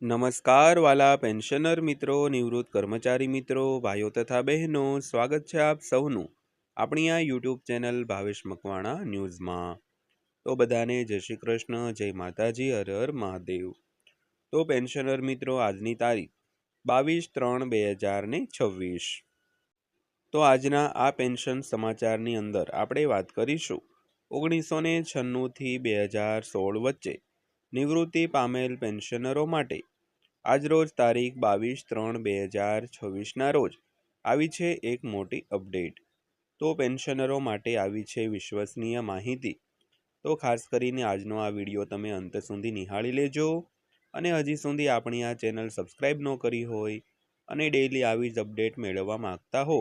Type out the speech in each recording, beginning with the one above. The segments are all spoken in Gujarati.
નમસ્કાર વાલા પેન્શનર મિત્રો, નિવૃત્ત કર્મચારી મિત્રો, ભાઈઓ તથા બહેનો, સ્વાગત છે આપ સૌનું આપણી આ યુટ્યુબ ચેનલ ભાવેશ મકવાણા ન્યૂઝમાં। તો બધાને જય શ્રી કૃષ્ણ, જય માતાજી, હર હર મહાદેવ। તો પેન્શનર મિત્રો, આજની તારીખ 22/3/2026। તો આજના આ પેન્શન સમાચારની અંદર આપણે વાત કરીશું 1996 થી 2016 વચ્ચે નિવૃત્તિ પામેલ પેન્શનરો માટે આજરોજ તારીખ 22/3/2026ના રોજ આવી છે એક મોટી અપડેટ। તો પેન્શનરો માટે આવી છે વિશ્વસનીય માહિતી। તો ખાસ કરીને આજનો આ વિડીયો તમે અંત સુધી નિહાળી લેજો। અને હજી સુધી આપણી આ ચેનલ સબસ્ક્રાઈબ ન કરી હોય અને ડેઈલી આવી જ અપડેટ મેળવવા માંગતા હો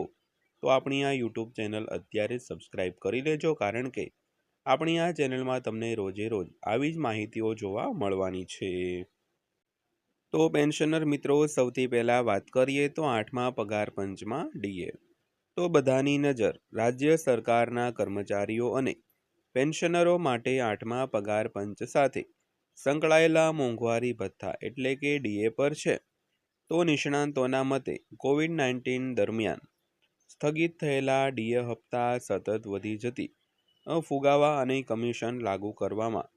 તો આપણી આ યુટ્યુબ ચેનલ અત્યારે સબસ્ક્રાઈબ કરી લેજો, કારણ કે આપણી આ ચેનલમાં તમને રોજે રોજ આવી જ માહિતીઓ જોવા મળવાની છે। તો પેન્શનર મિત્રો, સૌથી પહેલા વાત કરીએ તો 8મા પગાર પંચમાં ડીએ। તો બધાની નજર રાજ્ય સરકારના કર્મચારીઓ અને પેન્શનરો માટે 8મા પગાર પંચ સાથે સંકળાયેલા મોંઘવારી ભથ્થા એટલે કે ડીએ પર છે। તો નિષ્ણાંતોના મતે કોવિડ-19 દરમિયાન સ્થગિત થયેલા ડીએ હપ્તા, સતત વધી જતી ફુગાવા અને કમિશન લાગુ કરવામાં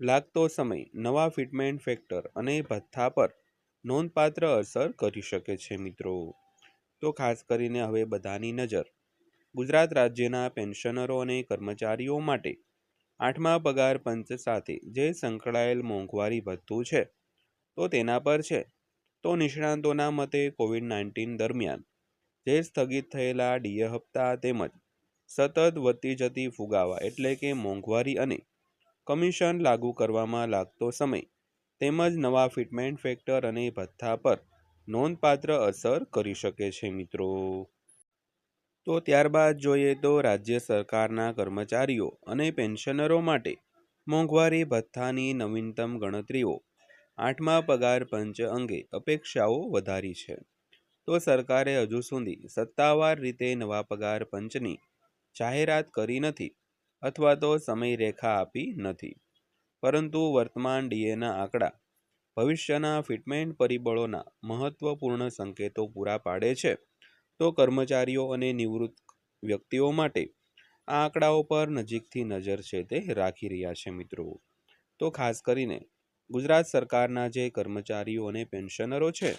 લાગતો સમય નવા ફિટમેન્ટ ફેક્ટર અને ભથ્થા પર નોંધપાત્ર અસર કરી શકે છે મિત્રો। તો ખાસ કરીને હવે બધાની નજર ગુજરાત રાજ્યના પેન્શનરો અને કર્મચારીઓ માટે 8મા પગાર પંચ સાથે જે સંકળાયેલ મોંઘવારી ભથ્થું છે તો તેના પર છે। તો નિષ્ણાંતોના મતે કોવિડ-19 દરમિયાન જે સ્થગિત થયેલા ડીએ હપ્તા તેમજ સતત વધતી જતી ફુગાવા એટલે કે મોંઘવારી અને કમિશન લાગુ કરવામાં લાગતો સમય તેમજ નવા ફિટમેન્ટ ફેક્ટર અને ભથ્થા પર નોંધપાત્ર અસર કરી શકે છે મિત્રો। તો ત્યારબાદ જોઈએ તો રાજ્ય સરકારના કર્મચારીઓ અને પેન્શનરો માટે મોંઘવારી ભથ્થાની નવીનતમ ગણતરીઓ 8મા પગાર પંચ અંગે અપેક્ષાઓ વધારી છે। તો સરકારે હજુ સુધી સત્તાવાર રીતે નવા પગાર પંચની જાહેરાત કરી નથી અથવા તો સમયરેખા આપી નથી, પરંતુ વર્તમાન ડીએના આંકડા ભવિષ્યના ફિટમેન્ટ પરિબળોના મહત્વપૂર્ણ સંકેતો પૂરા પાડે છે। તો કર્મચારીઓ અને નિવૃત્ત વ્યક્તિઓ માટે આ આંકડાઓ પર નજીકથી નજર છે તે રાખી રહ્યા છે મિત્રો। તો ખાસ કરીને ગુજરાત સરકારના જે કર્મચારીઓ અને પેન્શનરો છે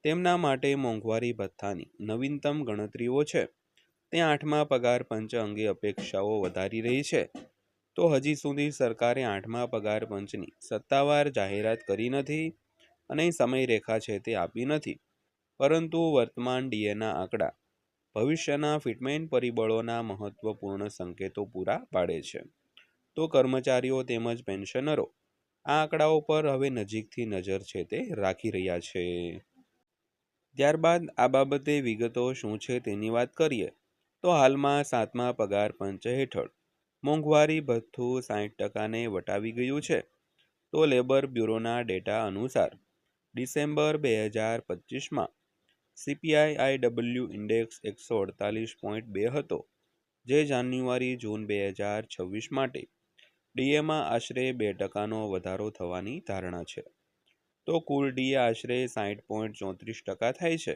તેમના માટે મોંઘવારી ભથ્થાની નવીનતમ ગણતરીઓ છે તે 8મા પગાર પંચ અંગે અપેક્ષાઓ વધારી રહી છે। તો હજી સુધી સરકારે 8મા પગાર પંચની સત્તાવાર જાહેરાત કરી નથી અને સમયરેખા છે તે આપી નથી, પરંતુ વર્તમાન ડીએના આંકડા ભવિષ્યના ફિટમેન્ટ પરિબળોના મહત્વપૂર્ણ સંકેતો પૂરા પાડે છે। તો કર્મચારીઓ તેમજ પેન્શનરો આ આંકડાઓ પર હવે નજીકથી નજર છે તે રાખી રહ્યા છે। ત્યારબાદ આ બાબતે વિગતો શું છે તેની વાત કરીએ તો હાલમાં 7મા પગાર પંચ હેઠળ મોંઘવારી ભથ્થું 60%ને વટાવી ગયું છે। તો લેબર બ્યુરોના ડેટા અનુસાર ડિસેમ્બર 2025માં CPI-IW ઇન્ડેક્સ 148.2 હતો, જે જાન્યુઆરી-જૂન 2026 માટે ડીએમાં આશરે 2%નો વધારો થવાની ધારણા છે। તો કુલ ડીએ આશરે 60.34% થાય છે,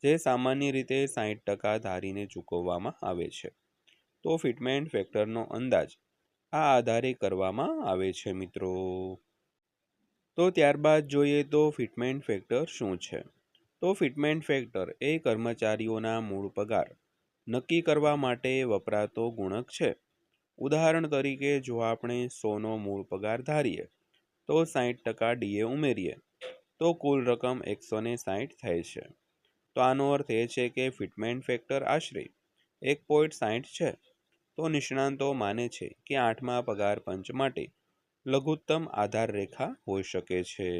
જે સામાન્ય રીતે 60% ધારીને ચૂકવવામાં આવે છે। તો ફિટમેન્ટ ફેક્ટરનો અંદાજ આ આધારે કરવામાં આવે છે મિત્રો। તો ત્યારબાદ જોઈએ તો ફિટમેન્ટ ફેક્ટર શું છે। તો ફિટમેન્ટ ફેક્ટર એ કર્મચારીઓના મૂળ પગાર નક્કી કરવા માટે વપરાતો ગુણક છે। ઉદાહરણ તરીકે જો આપણે 100નો મૂળ પગાર ધારીએ તો 60% ડીએ ઉમેરીએ તો કુલ રકમ 160 થાય છે। તો આનો અર્થ એ છે કે ફિટમેન્ટ ફેક્ટર આશરે 1.60 છે। તો નિષ્ણાંતો માને છે કે 8મા પગાર પંચ માટે લઘુત્તમ આધાર રેખા હોઈ શકે છે।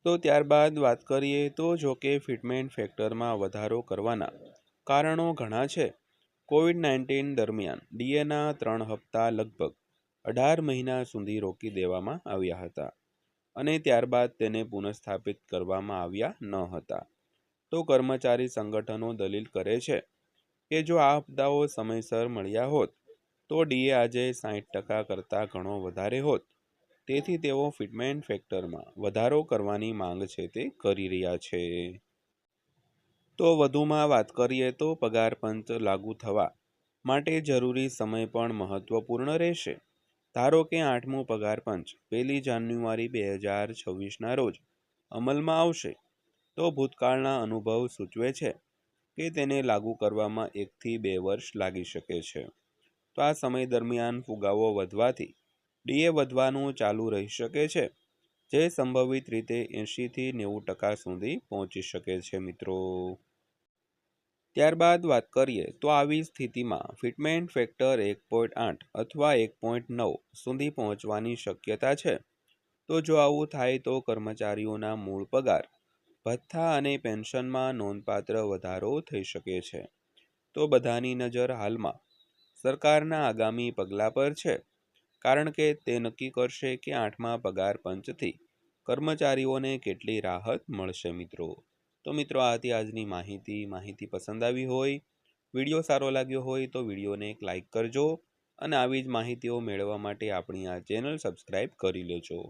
તો ત્યારબાદ વાત કરીએ તો જો કે ફિટમેન્ટ ફેક્ટરમાં વધારો કરવાના કારણો ઘણા છે। કોવિડ-19 દરમિયાન ડીએના 3 હપ્તા લગભગ 18 મહિના સુધી રોકી દેવામાં આવ્યા હતા અને ત્યારબાદ તેને પુનઃસ્થાપિત કરવામાં આવ્યા ન હતા। તો કર્મચારી સંગઠનો દલીલ કરે છે કે જો આ હપ્તાઓ સમયસર મળ્યા હોત તો ડીએ આજે 60% કરતાં ઘણો વધારે હોત તેથી તેઓ ફિટમેન્ટ ફેક્ટરમાં વધારો કરવાની માંગ છે તે કરી રહ્યા છે. તો વધુમાં વાત કરીએ તો પગાર પંચ લાગુ થવા માટે જરૂરી સમય પણ મહત્વપૂર્ણ રહેશે. ધારો કે 8મું પગાર પંચ 1 જાન્યુઆરી 2026ના રોજ અમલમાં આવશે, તો ભૂતકાળના અનુભવ સૂચવે છે કે તેને લાગુ કરવામાં 1 થી 2 વર્ષ લાગી શકે છે. તો આ સમય દરમિયાન ફુગાવો વધવાથી ડીએ વધવાનું ચાલુ રહી શકે છે, જે સંભવિત રીતે 80 થી 90% સુધી પહોંચી શકે છે મિત્રો. ત્યારબાદ વાત કરીએ તો આવી સ્થિતિમાં ફિટમેન્ટ ફેક્ટર 1.8 અથવા 1.9 સુધી પહોંચવાની શક્યતા છે. તો જો આવું થાય તો કર્મચારીઓના મૂળ પગાર, ભથ્થા અને પેન્શનમાં નોંધપાત્ર વધારો થઈ શકે છે. તો બધાની નજર હાલમાં સરકારના આગામી પગલાં પર છે, કારણ કે તે નક્કી કરશે કે 8મા પગાર પંચથી કર્મચારીઓને કેટલી રાહત મળશે મિત્રો. તો મિત્રો આ હતી આજની માહિતી પસંદ આવી હોય, વિડીયો સારો લાગ્યો હોય તો વિડીયોને એક લાઇક કરજો અને આવી જ માહિતીઓ મેળવવા માટે આપણી આ ચેનલ સબસ્ક્રાઈબ કરી લેજો.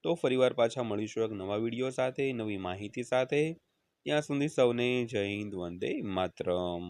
તો ફરીવાર પાછા મળીશું એક નવા વિડીયો સાથે, નવી માહિતી સાથે. ત્યાં સુધી સૌને જય હિન્દ, વંદે માતરમ.